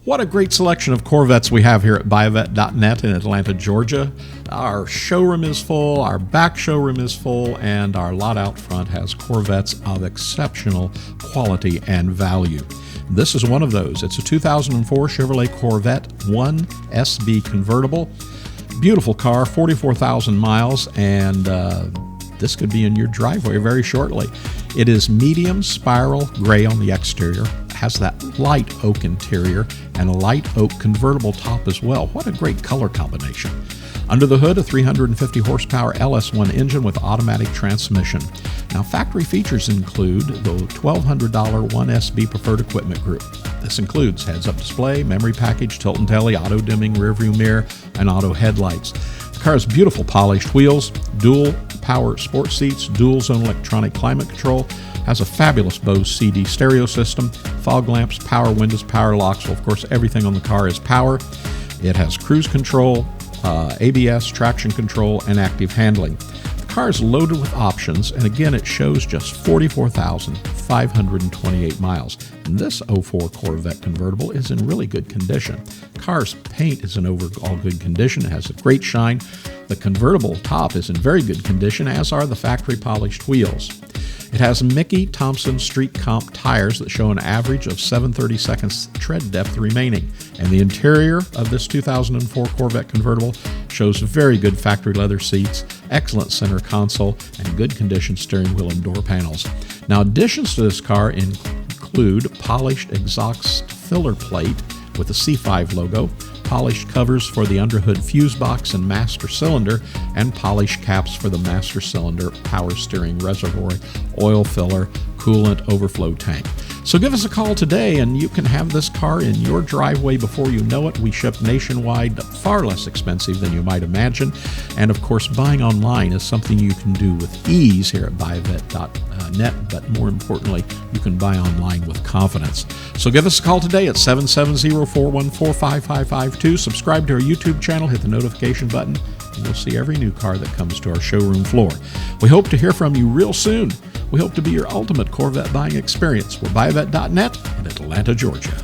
What a great selection of Corvettes we have here at buyavette.net in Atlanta, Georgia. Our showroom is full, our back showroom is full, and our lot out front has Corvettes of exceptional quality and value. This is one of those. It's a 2004 Chevrolet Corvette 1 SB Convertible. Beautiful car, 44,000 miles, and this could be in your driveway very shortly. It is medium spiral gray on the exterior, has that light oak interior, and a light oak convertible top as well. What a great color combination. Under the hood, a 350 horsepower LS1 engine with automatic transmission. Now, factory features include the $1,200 1SB Preferred Equipment Group. This includes heads-up display, memory package, tilt and telly, auto-dimming rearview mirror, and auto headlights. The car has beautiful polished wheels, dual power sports seats, dual zone electronic climate control, has a fabulous Bose CD stereo system, fog lamps, power windows, power locks. Well, of course, everything on the car is power. It has cruise control, ABS, traction control, and active handling. The car is loaded with options, and again, it shows just 44,528 miles. And this 04 Corvette Convertible is in really good condition. The car's paint is in overall good condition. It has a great shine. The convertible top is in very good condition, as are the factory polished wheels. It has Mickey Thompson Street Comp tires that show an average of 7/32 tread depth remaining. And the interior of this 2004 Corvette Convertible shows very good factory leather seats, excellent center console, and good condition steering wheel and door panels. Now, additions to this car include polished exhaust filler plate with a C5 logo, polished covers for the underhood fuse box and master cylinder, and polished caps for the master cylinder, power steering reservoir, oil filler, coolant overflow tank. So give us a call today and you can have this car in your driveway before you know it. We ship nationwide, far less expensive than you might imagine. And of course, buying online is something you can do with ease here at buyavette.net, but more importantly, you can buy online with confidence. So give us a call today at 770-414-5552. Subscribe to our YouTube channel, hit the notification button, and you'll see every new car that comes to our showroom floor. We hope to hear from you real soon. We hope to be your ultimate Corvette buying experience. We're buyavette.net in Atlanta, Georgia.